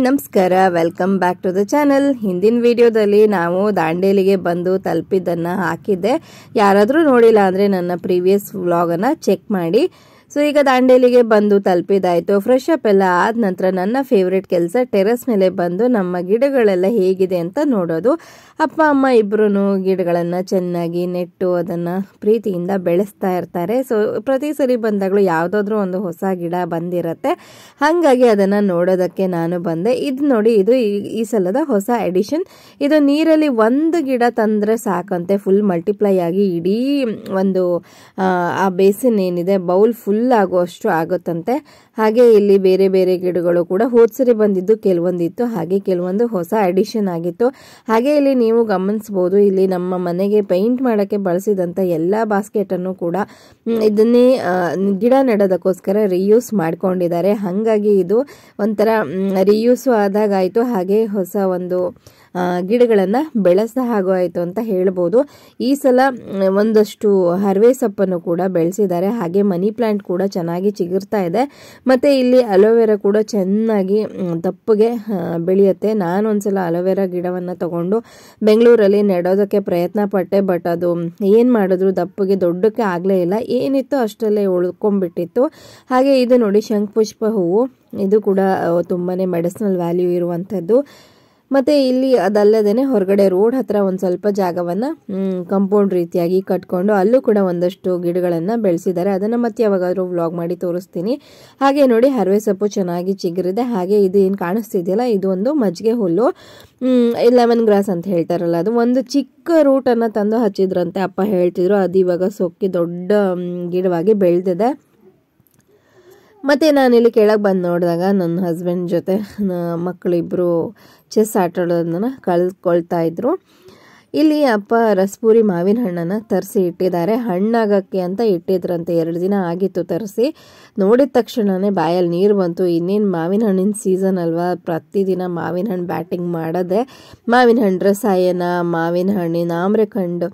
ನಮಸ್ಕಾರ, welcome back to the channel. ಹಿಂದಿನ ವಿಡಿಯೋದಲ್ಲಿ ನಾವು ದಾಂಡೇಲಿಗೆ ಬಂದು ತಲುಪಿದ್ದನ್ನು ಹಾಕಿದ್ದೆ. ಯಾರಾದರೂ ನೋಡಿಲ್ಲ ಅಂದರೆ ನನ್ನ ಪ್ರೀವಿಯಸ್ ವ್ಲಾಗನ್ನು ಚೆಕ್ ಮಾಡಿ. ಸೊ ಈಗ ದಾಂಡೇಲಿಗೆ ಬಂದು ತಲುಪಿದಾಯಿತು. ಫ್ರೆಶ್ ಅಪ್ ಎಲ್ಲ ಆದ ನಂತರ ನನ್ನ ಫೇವ್ರೆಟ್ ಕೆಲಸ ಟೆರೆಸ್ ಮೇಲೆ ಬಂದು ನಮ್ಮ ಗಿಡಗಳೆಲ್ಲ ಹೇಗಿದೆ ಅಂತ ನೋಡೋದು. ಅಪ್ಪ ಅಮ್ಮ ಇಬ್ಬರೂ ಗಿಡಗಳನ್ನು ಚೆನ್ನಾಗಿ ನೆಟ್ಟು ಅದನ್ನು ಪ್ರೀತಿಯಿಂದ ಬೆಳೆಸ್ತಾ ಇರ್ತಾರೆ. ಸೊ ಪ್ರತಿ ಸರಿ ಬಂದಾಗಲೂ ಯಾವುದಾದ್ರೂ ಒಂದು ಹೊಸ ಗಿಡ ಬಂದಿರುತ್ತೆ. ಹಾಗಾಗಿ ಅದನ್ನು ನೋಡೋದಕ್ಕೆ ನಾನು ಬಂದೆ. ಇದು ನೋಡಿ, ಇದು ಈ ಸಲದ ಹೊಸ ಎಡಿಷನ್. ಇದು ನೀರಲ್ಲಿ ಒಂದು ಗಿಡ ತಂದರೆ ಸಾಕಂತೆ ಫುಲ್ ಮಲ್ಟಿಪ್ಲೈ ಆಗಿ ಇಡೀ ಒಂದು ಆ ಬೇಸಿನ್ ಏನಿದೆ ಬೌಲ್ ಫುಲ್ ಆಗುವಷ್ಟು ಆಗುತ್ತಂತೆ. ಹಾಗೆ ಇಲ್ಲಿ ಬೇರೆ ಬೇರೆ ಗಿಡಗಳು ಕೂಡ ಹೋದ್ಸರಿ ಬಂದಿದ್ದು ಕೆಲವೊಂದಿತ್ತು, ಹಾಗೆ ಕೆಲವೊಂದು ಹೊಸ ಅಡಿಷನ್ ಆಗಿತ್ತು. ಹಾಗೆ ಇಲ್ಲಿ ನೀವು ಗಮನಿಸಬಹುದು, ಇಲ್ಲಿ ನಮ್ಮ ಮನೆಗೆ ಪೇಂಟ್ ಮಾಡೋಕ್ಕೆ ಬಳಸಿದಂಥ ಎಲ್ಲ ಬಾಸ್ಕೆಟನ್ನು ಕೂಡ ಇದನ್ನೇ ಗಿಡ ನೆಡೋದಕ್ಕೋಸ್ಕರ ರಿಯೂಸ್ ಮಾಡ್ಕೊಂಡಿದ್ದಾರೆ. ಹಾಗಾಗಿ ಇದು ಒಂಥರ ರಿಯೂಸು ಆದಾಗಾಯಿತು, ಹಾಗೆ ಹೊಸ ಒಂದು ಗಿಡಗಳನ್ನು ಬೆಳೆಸ ಹಾಗೂ ಆಯಿತು ಅಂತ ಹೇಳ್ಬೋದು. ಈ ಸಲ ಒಂದಷ್ಟು ಹರವೆ ಸೊಪ್ಪನ್ನು ಕೂಡ ಬೆಳೆಸಿದ್ದಾರೆ. ಹಾಗೆ ಮನಿ ಪ್ಲಾಂಟ್ ಕೂಡ ಚೆನ್ನಾಗಿ ಚಿಗುರ್ತಾ ಇದೆ. ಮತ್ತು ಇಲ್ಲಿ ಅಲೋವೆರಾ ಕೂಡ ಚೆನ್ನಾಗಿ ದಪ್ಪಗೆ ಬೆಳೆಯುತ್ತೆ. ನಾನು ಒಂದ್ಸಲ ಅಲೋವೆರಾ ಗಿಡವನ್ನು ತಗೊಂಡು ಬೆಂಗಳೂರಲ್ಲಿ ನೆಡೋದಕ್ಕೆ ಪ್ರಯತ್ನ ಪಟ್ಟೆ. ಬಟ್ ಅದು ಏನು ಮಾಡಿದ್ರು ದಪ್ಪಗೆ ದೊಡ್ಡಕ್ಕೆ ಆಗಲೇ ಇಲ್ಲ. ಏನಿತ್ತು ಅಷ್ಟರಲ್ಲೇ ಉಳ್ಕೊಂಡ್ಬಿಟ್ಟಿತ್ತು. ಹಾಗೆ ಇದು ನೋಡಿ, ಶಂಖಪುಷ್ಪ ಹೂವು, ಇದು ಕೂಡ ತುಂಬಾ ಮೆಡಿಸಿನಲ್ ವ್ಯಾಲ್ಯೂ ಇರುವಂಥದ್ದು. ಮತ್ತು ಇಲ್ಲಿ ಅದಲ್ಲದೇ ಹೊರಗಡೆ ರೋಡ್ ಹತ್ರ ಒಂದು ಸ್ವಲ್ಪ ಜಾಗವನ್ನು ಕಂಪೌಂಡ್ ರೀತಿಯಾಗಿ ಕಟ್ಕೊಂಡು ಅಲ್ಲೂ ಕೂಡ ಒಂದಷ್ಟು ಗಿಡಗಳನ್ನು ಬೆಳೆಸಿದ್ದಾರೆ. ಅದನ್ನು ಮತ್ತೆ ಯಾವಾಗಾದರೂ ವ್ಲಾಗ್ ಮಾಡಿ ತೋರಿಸ್ತೀನಿ. ಹಾಗೆ ನೋಡಿ, ಹರವೆ ಸೊಪ್ಪು ಚೆನ್ನಾಗಿ ಚಿಗುರಿದೆ. ಹಾಗೆ ಇದು ಏನು ಕಾಣಿಸ್ತಿದೆಯಲ್ಲ, ಇದು ಒಂದು ಮಜ್ಜಿಗೆ ಹುಲ್ಲು, ಲೆಮನ್ ಗ್ರಾಸ್ ಅಂತ ಹೇಳ್ತಾರಲ್ಲ, ಅದು ಒಂದು ಚಿಕ್ಕ ರೂಟನ್ನು ತಂದು ಹಚ್ಚಿದ್ರಂತೆ ಅಪ್ಪ ಹೇಳ್ತಿದ್ರು. ಅದು ಇವಾಗ ಸೊಕ್ಕಿ ದೊಡ್ಡ ಗಿಡವಾಗಿ ಬೆಳೆದಿದೆ. ಮತ್ತು ನಾನಿಲ್ಲಿ ಕೆಳಗೆ ಬಂದು ನೋಡಿದಾಗ ನನ್ನ ಹಸ್ಬೆಂಡ್ ಜೊತೆ ಮಕ್ಕಳಿಬ್ಬರು ಚೆಸ್ ಆಟಾಡೋದನ್ನು ಕಲ್ತ್ಕೊಳ್ತಾ ಇದ್ರು. ಇಲ್ಲಿ ಅಪ್ಪ ರಸಪೂರಿ ಮಾವಿನ ಹಣ್ಣನ್ನು ತರಿಸಿ ಇಟ್ಟಿದ್ದಾರೆ. ಹಣ್ಣಾಗಕ್ಕೆ ಅಂತ ಇಟ್ಟಿದ್ರಂತೆ. 2 ದಿನ ಆಗಿತ್ತು ತರಿಸಿ. ನೋಡಿದ ತಕ್ಷಣವೇ ಬಾಯಲ್ಲಿ ನೀರು ಬಂತು. ಇನ್ನೇನು ಮಾವಿನ ಹಣ್ಣಿನ ಸೀಸನ್ ಅಲ್ವಾ, ಪ್ರತಿದಿನ ಮಾವಿನ ಹಣ್ಣು ಬ್ಯಾಟಿಂಗ್ ಮಾಡೋದೆ. ಮಾವಿನ ಹಣ್ಣು ರಸಾಯನ, ಮಾವಿನ ಹಣ್ಣಿನ ಆಮ್ರಖಂಡು,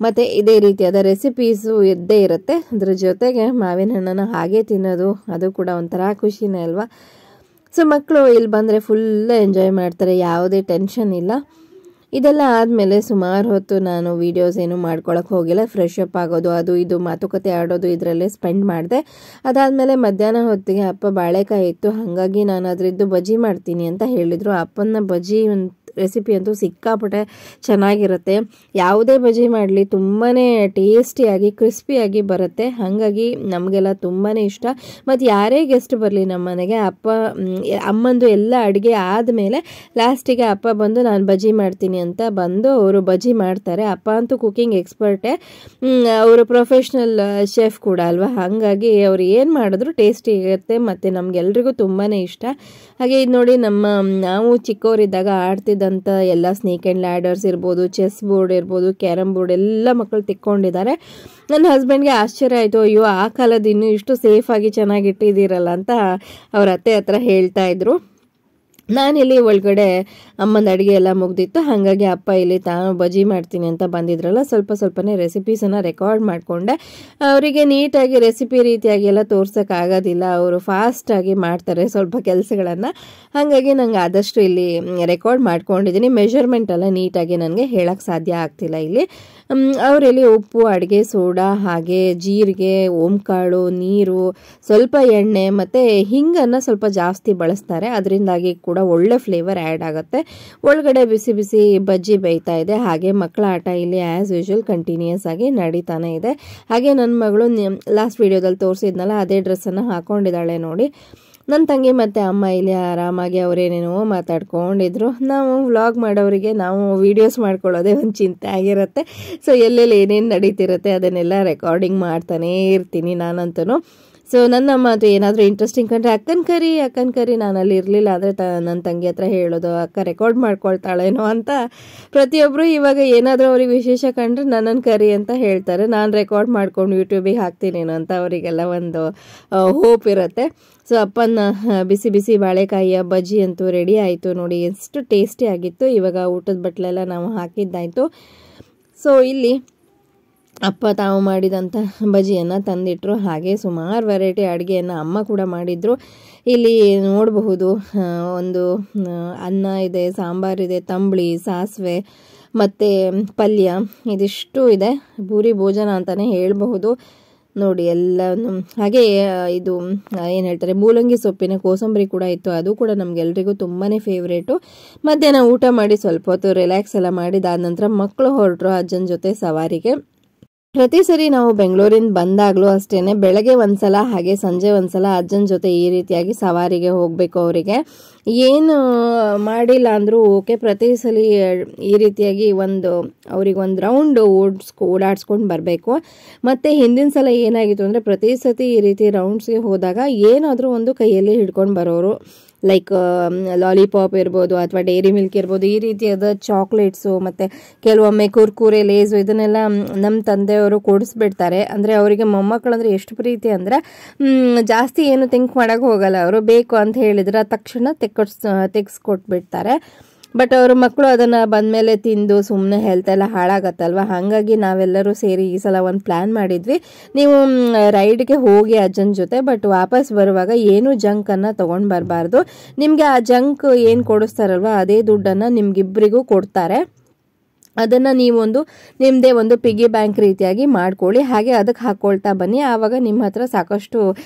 ಮತ್ತು ಇದೇ ರೀತಿಯಾದ ರೆಸಿಪೀಸು ಇದ್ದೇ ಇರುತ್ತೆ. ಅದ್ರ ಜೊತೆಗೆ ಮಾವಿನ ಹಣ್ಣನ್ನು ಹಾಗೆ ತಿನ್ನೋದು, ಅದು ಕೂಡ ಒಂಥರ ಖುಷಿನೇ ಅಲ್ವಾ. ಸೊ ಮಕ್ಕಳು ಇಲ್ಲಿ ಬಂದರೆ ಫುಲ್ ಎಂಜಾಯ್ ಮಾಡ್ತಾರೆ, ಯಾವುದೇ ಟೆನ್ಷನ್ ಇಲ್ಲ. ಇದೆಲ್ಲ ಆದಮೇಲೆ ಸುಮಾರು ಹೊತ್ತು ನಾನು ವೀಡಿಯೋಸ್ ಏನು ಮಾಡ್ಕೊಳಕ್ಕೆ ಹೋಗಿಲ್ಲ. ಫ್ರೆಶ್ ಅಪ್ ಆಗೋದು, ಅದು ಇದು ಮಾತುಕತೆ ಆಡೋದು ಇದರಲ್ಲೇ ಸ್ಪೆಂಡ್ ಮಾಡಿದೆ. ಅದಾದಮೇಲೆ ಮಧ್ಯಾಹ್ನ ಹೊತ್ತಿಗೆ ಅಪ್ಪ ಬಾಳೆಕಾಯಿ ಇತ್ತು, ಹಾಗಾಗಿ ನಾನು ಅದರದ್ದು ಬಜ್ಜಿ ಮಾಡ್ತೀನಿ ಅಂತ ಹೇಳಿದರು. ಅಪ್ಪನ ಬಜ್ಜಿ ರೆಸಿಪಿ ಅಂತೂ ಸಿಕ್ಕಾಪಟ್ಟೆ ಚೆನ್ನಾಗಿರುತ್ತೆ. ಯಾವುದೇ ಬಜ್ಜಿ ಮಾಡಲಿ ತುಂಬಾ ಟೇಸ್ಟಿಯಾಗಿ ಕ್ರಿಸ್ಪಿಯಾಗಿ ಬರುತ್ತೆ. ಹಾಗಾಗಿ ನಮಗೆಲ್ಲ ತುಂಬಾ ಇಷ್ಟ. ಮತ್ತು ಯಾರೇ ಗೆಸ್ಟ್ ಬರಲಿ ನಮ್ಮ ಮನೆಗೆ, ಅಮ್ಮಂದು ಎಲ್ಲ ಅಡುಗೆ ಆದಮೇಲೆ ಲಾಸ್ಟಿಗೆ ಅಪ್ಪ ಬಂದು ನಾನು ಬಜ್ಜಿ ಮಾಡ್ತೀನಿ ಅಂತ ಬಂದು ಅವರು ಬಜ್ಜಿ ಮಾಡ್ತಾರೆ. ಅಪ್ಪ ಅಂತೂ ಕುಕಿಂಗ್ ಎಕ್ಸ್ಪರ್ಟೇ, ಅವರು ಪ್ರೊಫೆಷ್ನಲ್ ಶೆಫ್ ಕೂಡ ಅಲ್ವಾ. ಹಾಗಾಗಿ ಅವ್ರು ಏನು ಮಾಡಿದ್ರು ಟೇಸ್ಟಿ ಇರುತ್ತೆ ಮತ್ತು ನಮಗೆಲ್ರಿಗೂ ತುಂಬಾ ಇಷ್ಟ. ಹಾಗೆ ಇದು ನೋಡಿ, ನಾವು ಚಿಕ್ಕವರಿದ್ದಾಗ ಆಡ್ತಿದ್ದಂಥ ಎಲ್ಲ ಸ್ನೇಕ್ ಆ್ಯಂಡ್ ಲ್ಯಾಡರ್ಸ್ ಇರ್ಬೋದು, ಚೆಸ್ ಬೋರ್ಡ್ ಇರ್ಬೋದು, ಕ್ಯಾರಮ್ ಬೋರ್ಡ್ ಎಲ್ಲ ಮಕ್ಕಳು ತಿಕ್ಕೊಂಡಿದ್ದಾರೆ. ನನ್ನ ಹಸ್ಬೆಂಡ್ಗೆ ಆಶ್ಚರ್ಯ ಆಯಿತು, ಅಯ್ಯೋ ಆ ಕಾಲದ ಇನ್ನೂ ಇಷ್ಟು ಸೇಫಾಗಿ ಚೆನ್ನಾಗಿ ಇಟ್ಟಿದ್ದೀರಲ್ಲ ಅಂತ ಅವ್ರ ಅತ್ತೆ ಹತ್ರ ಹೇಳ್ತಾ ಇದ್ರು. ನಾನಿಲ್ಲಿ ಒಳಗಡೆ ಅಮ್ಮನ ಅಡುಗೆ ಎಲ್ಲ ಮುಗ್ದಿತ್ತು. ಹಾಗಾಗಿ ಅಪ್ಪ ಇಲ್ಲಿ ತಾನು ಬಜ್ಜಿ ಮಾಡ್ತೀನಿ ಅಂತ ಬಂದಿದ್ರಲ್ಲ, ಸ್ವಲ್ಪನೇ ರೆಸಿಪೀಸನ್ನು ರೆಕಾರ್ಡ್ ಮಾಡಿಕೊಂಡೆ. ಅವರಿಗೆ ನೀಟಾಗಿ ರೆಸಿಪಿ ರೀತಿಯಾಗಿ ಎಲ್ಲ ತೋರ್ಸೋಕ್ಕಾಗೋದಿಲ್ಲ, ಅವರು ಫಾಸ್ಟಾಗಿ ಮಾಡ್ತಾರೆ ಸ್ವಲ್ಪ ಕೆಲಸಗಳನ್ನು. ಹಾಗಾಗಿ ನಂಗೆ ಆದಷ್ಟು ಇಲ್ಲಿ ರೆಕಾರ್ಡ್ ಮಾಡ್ಕೊಂಡಿದ್ದೀನಿ. ಮೆಷರ್ಮೆಂಟ್ ಎಲ್ಲ ನೀಟಾಗಿ ನನಗೆ ಹೇಳೋಕ್ಕೆ ಸಾಧ್ಯ ಆಗ್ತಿಲ್ಲ. ಇಲ್ಲಿ ಅವರಲ್ಲಿ ಉಪ್ಪು, ಅಡುಗೆ ಸೋಡಾ, ಹಾಗೆ ಜೀರಿಗೆ, ಓಂಕಾಳು, ನೀರು, ಸ್ವಲ್ಪ ಎಣ್ಣೆ ಮತ್ತು ಹಿಂಗನ್ನು ಸ್ವಲ್ಪ ಜಾಸ್ತಿ ಬಳಸ್ತಾರೆ. ಅದರಿಂದಾಗಿ ಕೂಡ ಒಳ್ಳೆ ಫ್ಲೇವರ್ ಆ್ಯಡ್ ಆಗುತ್ತೆ. ಒಳಗಡೆ ಬಿಸಿ ಬಿಸಿ ಬಜ್ಜಿ ಬೇಯ್ತಾ ಇದೆ. ಹಾಗೆ ಮಕ್ಕಳ ಆಟ ಇಲ್ಲಿ ಆ್ಯಸ್ ಯೂಶುವಲ್ ಕಂಟಿನ್ಯೂಸ್ ಆಗಿ ನಡೀತಾನೆ ಇದೆ. ಹಾಗೆ ನನ್ನ ಮಗಳು ಲಾಸ್ಟ್ ವಿಡಿಯೋದಲ್ಲಿ ತೋರಿಸಿದ್ನಲ್ಲ, ಅದೇ ಡ್ರೆಸ್ಸನ್ನು ಹಾಕ್ಕೊಂಡಿದ್ದಾಳೆ ನೋಡಿ. ನನ್ನ ತಂಗಿ ಮತ್ತು ಅಮ್ಮ ಇಲ್ಲಿ ಆರಾಮಾಗಿ ಅವರೇನೇನೋ ಮಾತಾಡ್ಕೊಂಡಿದ್ರು. ನಾವು ವ್ಲಾಗ್ ಮಾಡೋರಿಗೆ ನಾವು ವೀಡಿಯೋಸ್ ಮಾಡ್ಕೊಳ್ಳೋದೇ ಒಂದು ಚಿಂತೆ ಆಗಿರುತ್ತೆ. ಸೊ ಎಲ್ಲೆಲ್ಲಿ ಏನೇನು ನಡೀತಿರುತ್ತೆ ಅದನ್ನೆಲ್ಲ ರೆಕಾರ್ಡಿಂಗ್ ಮಾಡ್ತಾನೇ ಇರ್ತೀನಿ ನಾನಂತೂ. ಸೊ ನನ್ನ ಮಾತು ಏನಾದರೂ ಇಂಟ್ರೆಸ್ಟಿಂಗ್ ಕಂಡ್ರೆ ಅಕ್ಕನ ಕರಿ ನಾನು ಅಲ್ಲಿ ಇರಲಿಲ್ಲ ಅಂದರೆ ನನ್ನ ತಂಗಿ ಹತ್ರ ಹೇಳೋದು, ಅಕ್ಕ ರೆಕಾರ್ಡ್ ಮಾಡ್ಕೊಳ್ತಾಳೇನೋ ಅಂತ. ಪ್ರತಿಯೊಬ್ಬರು ಇವಾಗ ಏನಾದರೂ ಅವ್ರಿಗೆ ವಿಶೇಷ ಕಂಡ್ರೆ ನನ್ನನ್ನು ಕರಿ ಅಂತ ಹೇಳ್ತಾರೆ. ನಾನು ರೆಕಾರ್ಡ್ ಮಾಡ್ಕೊಂಡು ಯೂಟ್ಯೂಬಿಗೆ ಹಾಕ್ತೀನೇನೋ ಅಂತ ಅವರಿಗೆಲ್ಲ ಒಂದು ಹೋಪ್ ಇರುತ್ತೆ. ಸೊ ಅಪ್ಪನ ಬಿಸಿ ಬಿಸಿ ಬಾಳೆಕಾಯಿಯ ಬಜ್ಜಿ ಅಂತೂ ರೆಡಿ ಆಯಿತು ನೋಡಿ, ಎಷ್ಟು ಟೇಸ್ಟಿ ಆಗಿತ್ತು. ಇವಾಗ ಊಟದ ಬಟ್ಲೆಲ್ಲ ನಾವು ಹಾಕಿದ್ದಾಯಿತು. ಸೊ ಇಲ್ಲಿ ಅಪ್ಪ ತಾವು ಮಾಡಿದಂಥ ಬಜ್ಜಿಯನ್ನು ತಂದಿಟ್ಟರು. ಹಾಗೆ ಸುಮಾರು ವೆರೈಟಿ ಅಡುಗೆಯನ್ನು ಅಮ್ಮ ಕೂಡ ಮಾಡಿದರು. ಇಲ್ಲಿ ನೋಡಬಹುದು ಒಂದು ಅನ್ನ ಇದೆ, ಸಾಂಬಾರಿದೆ, ತಂಬಳಿ, ಸಾಸಿವೆ ಮತ್ತು ಪಲ್ಯ ಇದಿಷ್ಟು ಇದೆ. ಭೂರಿ ಭೋಜನ ಅಂತಲೇ ಹೇಳಬಹುದು ನೋಡಿ ಎಲ್ಲನೂ. ಹಾಗೆ ಇದು ಏನು ಹೇಳ್ತಾರೆ, ಮೂಲಂಗಿ ಸೊಪ್ಪಿನ ಕೋಸಂಬರಿ ಕೂಡ ಇತ್ತು, ಅದು ಕೂಡ ನಮಗೆಲ್ರಿಗೂ ತುಂಬಾ ಫೇವ್ರೇಟು. ಮಧ್ಯಾಹ್ನ ಊಟ ಮಾಡಿ ಸ್ವಲ್ಪ ಹೊತ್ತು ರಿಲ್ಯಾಕ್ಸ್ ಎಲ್ಲ ಮಾಡಿದಾದ ನಂತರ ಮಕ್ಕಳು ಹೊರಟರು ಅಜ್ಜನ ಜೊತೆ ಸವಾರಿಗೆ. ಪ್ರತಿ ಸರಿ ನಾವು ಬೆಂಗಳೂರಿಂದ ಬಂದಾಗಲೂ ಅಷ್ಟೇನೆ ಬೆಳಗ್ಗೆ ಒಂದ್ಸಲ ಹಾಗೆ ಸಂಜೆ ಒಂದ್ಸಲ ಅಜ್ಜನ ಜೊತೆ ಈ ರೀತಿಯಾಗಿ ಸವಾರಿಗೆ ಹೋಗಬೇಕು. ಅವರಿಗೆ ಏನು ಮಾಡಿಲ್ಲ ಅಂದರೂ ಓಕೆ, ಪ್ರತಿ ಸಲ ಈ ರೀತಿಯಾಗಿ ಅವ್ರಿಗೊಂದು ರೌಂಡ್ ಓಡಾಡ್ಸ್ಕೊಂಡು ಬರಬೇಕು. ಮತ್ತು ಹಿಂದಿನ ಸಲ ಏನಾಗಿತ್ತು ಅಂದರೆ ಪ್ರತಿ ಸತಿ ಈ ರೀತಿ ರೌಂಡ್ಸ್ಗೆ ಹೋದಾಗ ಏನಾದರೂ ಒಂದು ಕೈಯಲ್ಲಿ ಹಿಡ್ಕೊಂಡು ಬರೋರು. ಲೈಕ್ ಲಾಲಿಪಾಪ್ ಇರ್ಬೋದು ಅಥವಾ ಡೈರಿ ಮಿಲ್ಕ್ ಇರ್ಬೋದು, ಈ ರೀತಿಯಾದ ಚಾಕ್ಲೇಟ್ಸು ಮತ್ತು ಕೆಲವೊಮ್ಮೆ ಕುರ್ಕುರೆ, ಲೇಸು ಇದನ್ನೆಲ್ಲ ನಮ್ಮ ತಂದೆಯವರು ಕೊಡಿಸ್ಬಿಡ್ತಾರೆ. ಅಂದರೆ ಅವರಿಗೆ ಮೊಮ್ಮಕ್ಕಳಂದ್ರೆ ಎಷ್ಟು ಪ್ರೀತಿ ಅಂದರೆ ಜಾಸ್ತಿ ಏನು ಥಿಂಕ್ ಮಾಡೋಕ್ಕೆ ಹೋಗಲ್ಲ. ಅವರು ಬೇಕು ಅಂತ ಹೇಳಿದ್ರೆ ತಕ್ಷಣ ತೆಗೆಸ್ಕೊಟ್ಬಿಡ್ತಾರೆ. ಬಟ್ ಅವ್ರ ಮಕ್ಕಳು ಅದನ್ನು ಬಂದಮೇಲೆ ತಿಂದು ಸುಮ್ಮನೆ ಹೆಲ್ತ್ ಎಲ್ಲ ಹಾಳಾಗತ್ತಲ್ವ. ಹಾಗಾಗಿ ನಾವೆಲ್ಲರೂ ಸೇರಿ ಈ ಸಲ ಒಂದು ಪ್ಲ್ಯಾನ್ ಮಾಡಿದ್ವಿ, ನೀವು ರೈಡ್ಗೆ ಹೋಗಿ ಅಜ್ಜನ ಜೊತೆ, ಬಟ್ ವಾಪಸ್ ಬರುವಾಗ ಏನು ಜಂಕನ್ನು ತೊಗೊಂಡು ಬರಬಾರ್ದು. ನಿಮಗೆ ಆ ಜಂಕ್ ಏನು ಕೊಡಿಸ್ತಾರಲ್ವ ಅದೇ ದುಡ್ಡನ್ನು ನಿಮ್ಗಿಬ್ಬರಿಗೂ ಕೊಡ್ತಾರೆ. ಅದನ್ನು ನಿಮ್ಮದೇ ಒಂದು ಪಿಗ್ಗಿ ಬ್ಯಾಂಕ್ ರೀತಿಯಾಗಿ ಮಾಡ್ಕೊಳ್ಳಿ. ಹಾಗೆ ಅದಕ್ಕೆ ಹಾಕ್ಕೊಳ್ತಾ ಬನ್ನಿ, ಆವಾಗ ನಿಮ್ಮ ಹತ್ರ ಸಾಕಷ್ಟು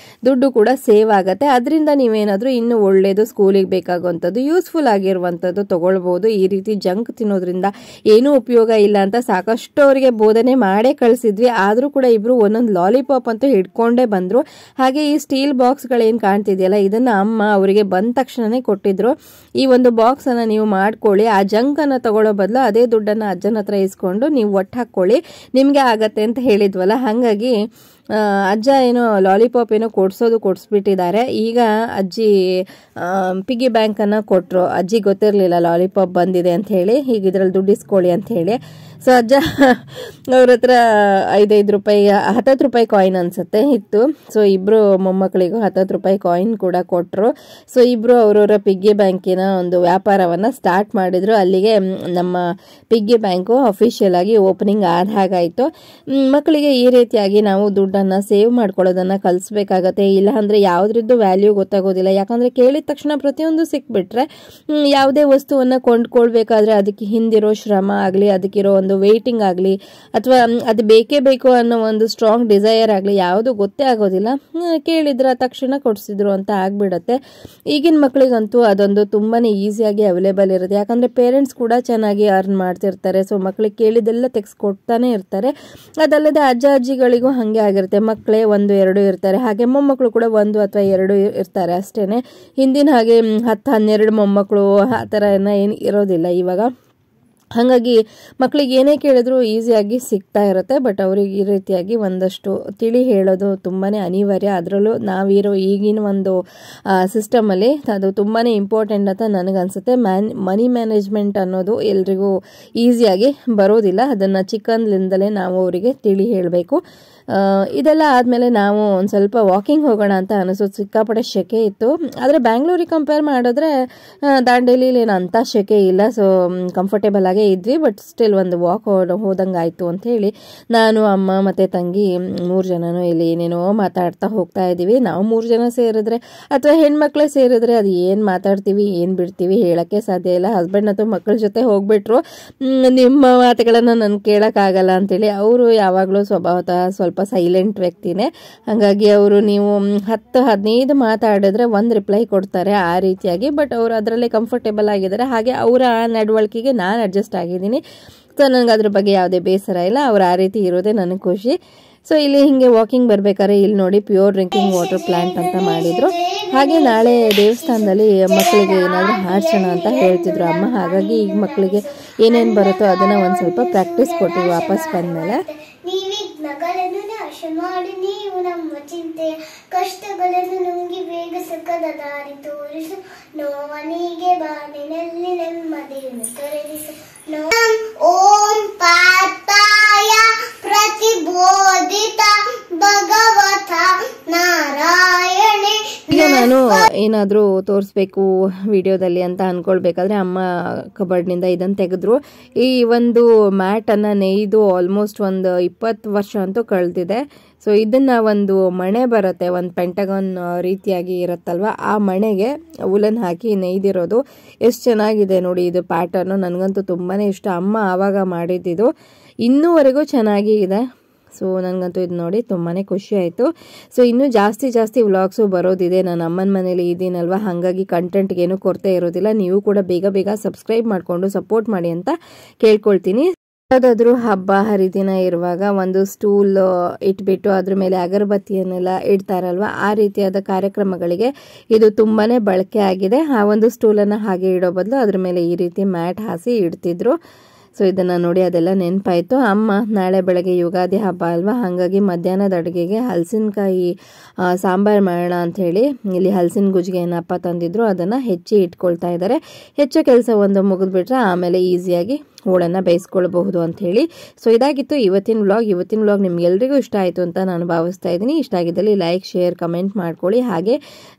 ದುಡ್ಡು ಕೂಡ ಸೇವ್ ಆಗುತ್ತೆ. ಅದರಿಂದ ನೀವೇನಾದರೂ ಇನ್ನೂ ಒಳ್ಳೆಯದು ಸ್ಕೂಲಿಗೆ ಬೇಕಾಗುವಂಥದ್ದು ಯೂಸ್ಫುಲ್ ಆಗಿರುವಂಥದ್ದು ತೊಗೊಳ್ಬೋದು. ಈ ರೀತಿ ಜಂಕ್ ತಿನ್ನೋದ್ರಿಂದ ಏನೂ ಉಪಯೋಗ ಇಲ್ಲ ಅಂತ ಸಾಕಷ್ಟು ಅವರಿಗೆ ಬೋಧನೆ ಮಾಡೇ ಕಳಿಸಿದ್ವಿ. ಆದರೂ ಕೂಡ ಇಬ್ಬರು ಒಂದೊಂದು ಲಾಲಿಪಾಪ್ ಅಂತೂ ಹಿಡ್ಕೊಂಡೇ ಬಂದರು. ಹಾಗೆ ಈ ಸ್ಟೀಲ್ ಬಾಕ್ಸ್ಗಳೇನು ಕಾಣ್ತಿದೆಯಲ್ಲ ಇದನ್ನು ಅಮ್ಮ ಅವರಿಗೆ ಬಂದ ತಕ್ಷಣವೇ ಕೊಟ್ಟಿದ್ರು. ಈ ಒಂದು ಬಾಕ್ಸನ್ನು ನೀವು ಮಾಡ್ಕೊಳ್ಳಿ, ಆ ಜಂಕನ್ನು ತಗೊಳ್ಳೋ ಬದಲು ಅದೇ ದುಡ್ಡನ್ನು ಅಜ್ಜನ ಹತ್ರ ಇಸ್ಕೊಂಡು ನೀವು ಒಟ್ಟು ಹಾಕ್ಕೊಳ್ಳಿ, ನಿಮಗೆ ಆಗತ್ತೆ ಅಂತ ಹೇಳಿದ್ವಲ್ಲ. ಹಾಗಾಗಿ ಅಜ್ಜ ಏನೋ ಲಾಲಿಪಾಪ್ ಏನೋ ಕೊಡಿಸ್ಬಿಟ್ಟಿದ್ದಾರೆ. ಈಗ ಅಜ್ಜಿ ಪಿಗ್ಗಿ ಬ್ಯಾಂಕನ್ನು ಕೊಟ್ಟರು. ಅಜ್ಜಿ ಗೊತ್ತಿರಲಿಲ್ಲ ಲಾಲಿಪಾಪ್ ಬಂದಿದೆ ಅಂತ ಹೇಳಿ, ಈಗ ಇದರಲ್ಲಿ ದುಡ್ಡು ಇಸ್ಕೊಳ್ಳಿ ಅಂತ ಹೇಳಿ. ಸೊ ಅಜ್ಜ ಅವ್ರ ಹತ್ರ 5 ರೂಪಾಯಿ 10 ರೂಪಾಯಿ ಕಾಯಿನ್ ಅನ್ಸುತ್ತೆ ಇತ್ತು. ಸೊ ಇಬ್ಬರು ಮೊಮ್ಮಕ್ಕಳಿಗೂ 10 ರೂಪಾಯಿ ಕಾಯಿನ್ ಕೂಡ ಕೊಟ್ಟರು. ಸೊ ಇಬ್ಬರು ಅವರವರ ಪಿಗ್ಗಿ ಬ್ಯಾಂಕಿನ ಒಂದು ವ್ಯಾಪಾರವನ್ನು ಸ್ಟಾರ್ಟ್ ಮಾಡಿದ್ರು. ಅಲ್ಲಿಗೆ ನಮ್ಮ ಪಿಗ್ಗಿ ಬ್ಯಾಂಕು ಅಫಿಷಿಯಲ್ ಆಗಿ ಓಪನಿಂಗ್ ಆದ ಹಾಗಾಯಿತು. ಮಕ್ಕಳಿಗೆ ಈ ರೀತಿಯಾಗಿ ನಾವು ದುಡ್ಡನ್ನು ಸೇವ್ ಮಾಡ್ಕೊಳ್ಳೋದನ್ನು ಕಲಿಸ್ಬೇಕಾಗತ್ತೆ. ಇಲ್ಲ ಅಂದರೆ ಯಾವುದ್ರದ್ದು ವ್ಯಾಲ್ಯೂ ಗೊತ್ತಾಗೋದಿಲ್ಲ. ಯಾಕಂದರೆ ಕೇಳಿದ ತಕ್ಷಣ ಪ್ರತಿಯೊಂದು ಸಿಕ್ಬಿಟ್ರೆ ಯಾವುದೇ ವಸ್ತುವನ್ನು ಕೊಂಡ್ಕೊಳ್ಬೇಕಾದ್ರೆ ಅದಕ್ಕೆ ಹಿಂದಿರೋ ಶ್ರಮ ಆಗಲಿ, ಅದಕ್ಕಿರೋ ಒಂದು ವೇಟಿಂಗ್ ಆಗಲಿ, ಅಥವಾ ಅದು ಬೇಕೇ ಬೇಕು ಅನ್ನೋ ಒಂದು ಸ್ಟ್ರಾಂಗ್ ಡಿಸೈರ್ ಆಗಲಿ ಯಾವುದು ಗೊತ್ತೇ ಆಗೋದಿಲ್ಲ. ಕೇಳಿದ್ರ ತಕ್ಷಣ ಕೊಡಿಸಿದ್ರು ಅಂತ ಆಗ್ಬಿಡತ್ತೆ. ಈಗಿನ ಮಕ್ಕಳಿಗಂತೂ ಅದೊಂದು ತುಂಬಾ ಈಸಿಯಾಗಿ ಅವೈಲೇಬಲ್ ಇರುತ್ತೆ. ಯಾಕಂದರೆ ಪೇರೆಂಟ್ಸ್ ಕೂಡ ಚೆನ್ನಾಗಿ ಅರ್ನ್ ಮಾಡ್ತಿರ್ತಾರೆ. ಸೊ ಮಕ್ಕಳಿಗೆ ಕೇಳಿದೆಲ್ಲ ತೆಗೆಸ್ಕೊಡ್ತಾನೆ ಇರ್ತಾರೆ. ಅದಲ್ಲದೆ ಅಜ್ಜ ಅಜ್ಜಿಗಳಿಗೂ ಹಾಗೆ ಆಗಿರುತ್ತೆ. ಮಕ್ಕಳೇ 1-2 ಇರ್ತಾರೆ, ಹಾಗೆ ಮೊಮ್ಮಕ್ಕಳು ಕೂಡ 1 ಅಥವಾ 2 ಇರ್ತಾರೆ ಅಷ್ಟೇ. ಹಿಂದಿನ ಹಾಗೆ 10-12 ಮೊಮ್ಮಕ್ಕಳು ಆ ಥರ ಏನು ಇರೋದಿಲ್ಲ ಇವಾಗ. ಹಾಗಾಗಿ ಮಕ್ಕಳಿಗೆ ಏನೇ ಕೇಳಿದ್ರು ಈಸಿಯಾಗಿ ಸಿಗ್ತಾ ಇರುತ್ತೆ. ಬಟ್ ಅವ್ರಿಗೆ ಈ ರೀತಿಯಾಗಿ ಒಂದಷ್ಟು ತಿಳಿ ಹೇಳೋದು ತುಂಬಾ ಅನಿವಾರ್ಯ. ಅದರಲ್ಲೂ ನಾವಿರೋ ಈಗಿನ ಒಂದು ಸಿಸ್ಟಮಲ್ಲಿ ಅದು ತುಂಬಾ ಇಂಪಾರ್ಟೆಂಟ್ ಅಂತ ನನಗನ್ಸುತ್ತೆ. ಮನಿ ಮ್ಯಾನೇಜ್ಮೆಂಟ್ ಅನ್ನೋದು ಎಲ್ರಿಗೂ ಈಸಿಯಾಗಿ ಬರೋದಿಲ್ಲ. ಅದನ್ನು ಚಿಕ್ಕಂದ್ಲಿಂದಲೇ ನಾವು ಅವರಿಗೆ ತಿಳಿ ಹೇಳಬೇಕು. ಇದೆಲ್ಲ ಆದಮೇಲೆ ನಾವು ಒಂದು ಸ್ವಲ್ಪ ವಾಕಿಂಗ್ ಹೋಗೋಣ ಅಂತ ಅನಿಸೋದು. ಸಿಕ್ಕಾಪಟ್ಟೆ ಸೆಕೆ ಇತ್ತು. ಆದರೆ ಬ್ಯಾಂಗ್ಳೂರಿಗೆ ಕಂಪೇರ್ ಮಾಡಿದ್ರೆ ದಾಂಡೇಲಿಲಿ ಏನು ಅಂಥ ಸೆಕೆ ಇಲ್ಲ. ಸೊ ಕಂಫರ್ಟೇಬಲ್ ಆಗೇ ಇದ್ವಿ. ಬಟ್ ಸ್ಟಿಲ್ ಒಂದು ವಾಕ್ ಹೋದಂಗೆ ಆಯಿತು ಅಂತ ಹೇಳಿ ನಾನು, ಅಮ್ಮ ಮತ್ತು ತಂಗಿ 3 ಜನನೂ ಇಲ್ಲಿ ಏನೇನೋ ಮಾತಾಡ್ತಾ ಹೋಗ್ತಾ ಇದ್ದೀವಿ. ನಾವು 3 ಜನ ಸೇರಿದ್ರೆ ಅಥವಾ ಹೆಣ್ಮಕ್ಳೇ ಸೇರಿದ್ರೆ ಅದು ಏನು ಮಾತಾಡ್ತೀವಿ ಏನು ಬಿಡ್ತೀವಿ ಹೇಳೋಕ್ಕೆ ಸಾಧ್ಯ ಇಲ್ಲ. ಹಸ್ಬೆಂಡ್ ಅಥವಾ ಮಕ್ಕಳ ಜೊತೆ ಹೋಗ್ಬಿಟ್ರು, ನಿಮ್ಮ ಮಾತುಗಳನ್ನು ನಾನು ಕೇಳೋಕ್ಕಾಗಲ್ಲ ಅಂತೇಳಿ. ಅವರು ಯಾವಾಗಲೂ ಸ್ವಭಾವತಃ ಸ್ವಲ್ಪ ಸೈಲೆಂಟ್ ವ್ಯಕ್ತಿನೇ. ಹಾಗಾಗಿ ಅವರು ನೀವು 10-15 ಮಾತಾಡಿದ್ರೆ 1 ರಿಪ್ಲೈ ಕೊಡ್ತಾರೆ ಆ ರೀತಿಯಾಗಿ. ಬಟ್ ಅವರು ಅದರಲ್ಲೇ ಕಂಫರ್ಟೇಬಲ್ ಆಗಿದ್ದಾರೆ. ಹಾಗೆ ಅವರ ನಡವಳಿಕೆಗೆ ನಾನು ಅಡ್ಜಸ್ಟ್ ಆಗಿದ್ದೀನಿ. ಸೊ ನನಗೆ ಅದ್ರ ಬಗ್ಗೆ ಯಾವುದೇ ಬೇಸರ ಇಲ್ಲ. ಅವ್ರು ಆ ರೀತಿ ಇರೋದೇ ನನಗೆ ಖುಷಿ. ಸೊ ಇಲ್ಲಿ ಹಿಂಗೆ ವಾಕಿಂಗ್ ಬರ್ಬೇಕಾದ್ರೆ ಇಲ್ಲಿ ನೋಡಿ ಪ್ಯೂರ್ ಡ್ರಿಂಕಿಂಗ್ ವಾಟರ್ ಪ್ಲಾಂಟ್ ಅಂತ ಮಾಡಿದ್ರು. ಹಾಗೆ ನಾಳೆ ದೇವಸ್ಥಾನದಲ್ಲಿ ಮಕ್ಕಳಿಗೆ ಏನಾದರೂ ಹಾಡ್ಸೋಣ ಅಂತ ಹೇಳ್ತಿದ್ರು ಅಮ್ಮ. ಹಾಗಾಗಿ ಈಗ ಮಕ್ಕಳಿಗೆ ಏನೇನು ಬರುತ್ತೋ ಅದನ್ನು ಒಂದು ಸ್ವಲ್ಪ ಪ್ರಾಕ್ಟೀಸ್ ಕೊಟ್ಟು ವಾಪಸ್ ಬಂದಮೇಲೆ ನಗರನ್ನು ನಾಶ ಮಾಡಿ ನೀವು ನಮ್ಮ ಚಿಂತೆ ಕಷ್ಟಗಳನ್ನು ನುಂಗಿ ಬೇಗ ಸುಖದ ದಾರಿ ತೋರಿಸು. ನೋವನಿಗೆ ಬಾನಿನಲ್ಲಿ ನೆಮ್ಮದಿಯನ್ನು ತೊರೆದಿಸು. ಓಂ ಪಾರ್ಥಾಯ ಪ್ರತಿಬೋಧಿತ ಭಗವತ ನಾರಾಯಣೆ. ಈಗ ನಾನು ನಾನು ಏನಾದರೂ ತೋರಿಸ್ಬೇಕು ವಿಡಿಯೋದಲ್ಲಿ ಅಂತ ಅಂದ್ಕೊಳ್ಬೇಕಾದ್ರೆ ಅಮ್ಮ ಕಬರ್ಡ್ನಿಂದ ಇದನ್ನು ತೆಗೆದ್ರು. ಈ ಒಂದು ಮ್ಯಾಟನ್ನು ನೇಯ್ದು ಆಲ್ಮೋಸ್ಟ್ ಒಂದು 20 ವರ್ಷ ಅಂತೂ ಕಳೆದಿದೆ. ಸೊ ಇದನ್ನು ಒಂದು ಮಣೆ ಬರುತ್ತೆ, ಒಂದು ಪೆಂಟಗಾನ್ ರೀತಿಯಾಗಿ ಇರುತ್ತಲ್ವ, ಆ ಮಣೆಗೆ ಉಲನ್ ಹಾಕಿ ನೇಯ್ದಿರೋದು. ಎಷ್ಟು ಚೆನ್ನಾಗಿದೆ ನೋಡಿ ಇದು ಪ್ಯಾಟರ್ನು, ನನಗಂತೂ ತುಂಬಾ ಇಷ್ಟ. ಅಮ್ಮ ಆವಾಗ ಮಾಡಿದ್ದಿದ್ದು, ಇನ್ನೂವರೆಗೂ ಚೆನ್ನಾಗಿ ಇದೆ. ಸೊ ನನಗಂತೂ ಇದು ನೋಡಿ ತುಂಬಾ ಖುಷಿ ಆಯಿತು. ಸೊ ಇನ್ನೂ ಜಾಸ್ತಿ ವ್ಲಾಗ್ಸು ಬರೋದಿದೆ. ನಾನು ಅಮ್ಮನ ಮನೇಲಿ ಇದ್ದೀನಲ್ವ, ಹಾಗಾಗಿ ಕಂಟೆಂಟ್ಗೆ ಏನೂ ಕೊರತೆ ಇರೋದಿಲ್ಲ. ನೀವು ಕೂಡ ಬೇಗ ಸಬ್ಸ್ಕ್ರೈಬ್ ಮಾಡಿಕೊಂಡು ಸಪೋರ್ಟ್ ಮಾಡಿ ಅಂತ ಕೇಳ್ಕೊಳ್ತೀನಿ. ಯಾವುದಾದ್ರೂ ಹಬ್ಬ ಹರಿದಿನ ಇರುವಾಗ ಒಂದು ಸ್ಟೂಲ್ ಇಟ್ಬಿಟ್ಟು ಅದ್ರ ಮೇಲೆ ಅಗರಬತ್ತಿಯನ್ನೆಲ್ಲ ಇಡ್ತಾರಲ್ವ, ಆ ರೀತಿಯಾದ ಕಾರ್ಯಕ್ರಮಗಳಿಗೆ ಇದು ತುಂಬಾ ಬಳಕೆ ಆಗಿದೆ. ಆ ಒಂದು ಸ್ಟೂಲನ್ನು ಹಾಗೆ ಇಡೋ ಬದಲು ಅದ್ರ ಮೇಲೆ ಈ ರೀತಿ ಮ್ಯಾಟ್ ಹಾಸಿ ಇಡ್ತಿದ್ರು. ಸೊ ಇದನ್ನು ನೋಡಿ ಅದೆಲ್ಲ ನೆನಪಾಯಿತು. ಅಮ್ಮ ನಾಳೆ ಬೆಳಗ್ಗೆ ಯುಗಾದಿ ಹಬ್ಬ ಅಲ್ವಾ, ಹಾಗಾಗಿ ಮಧ್ಯಾಹ್ನದ ಅಡುಗೆಗೆ ಹಲಸಿನಕಾಯಿ ಸಾಂಬಾರು ಮಾಡೋಣ ಅಂಥೇಳಿ ಇಲ್ಲಿ ಹಲಸಿನ ಗುಜ್ಜಿಗೆ ಏನಪ್ಪ ತಂದಿದ್ರು ಅದನ್ನು ಹೆಚ್ಚಿ ಇಟ್ಕೊಳ್ತಾ ಇದ್ದಾರೆ. ಹೆಚ್ಚು ಕೆಲಸ ಒಂದು ಮುಗಿದ್ಬಿಟ್ರೆ ಆಮೇಲೆ ಈಸಿಯಾಗಿ ಹೋಳನ್ನು ಬೇಯಿಸ್ಕೊಳ್ಬಹುದು ಅಂಥೇಳಿ. ಸೊ ಇದಾಗಿತ್ತು ಇವತ್ತಿನ ವ್ಲಾಗ್ ನಿಮ್ಗೆಲ್ರಿಗೂ ಇಷ್ಟ ಆಯಿತು ಅಂತ ನಾನು ಭಾವಿಸ್ತಾ ಇದ್ದೀನಿ. ಇಷ್ಟ ಆಗಿದ್ದಲ್ಲಿ ಲೈಕ್, ಶೇರ್, ಕಮೆಂಟ್ ಮಾಡ್ಕೊಳ್ಳಿ. ಹಾಗೆ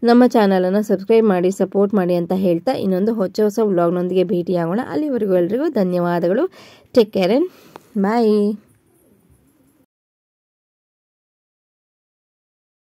ನಮ್ಮ ಚಾನಲನ್ನು ಸಬ್ಸ್ಕ್ರೈಬ್ ಮಾಡಿ ಸಪೋರ್ಟ್ ಮಾಡಿ ಅಂತ ಹೇಳ್ತಾ ಇನ್ನೊಂದು ಹೊಸ ವ್ಲಾಗ್ನೊಂದಿಗೆ ಭೇಟಿಯಾಗೋಣ. ಅಲ್ಲಿವರೆಗೂ ಎಲ್ರಿಗೂ ಧನ್ಯವಾದಗಳು. Take care and bye.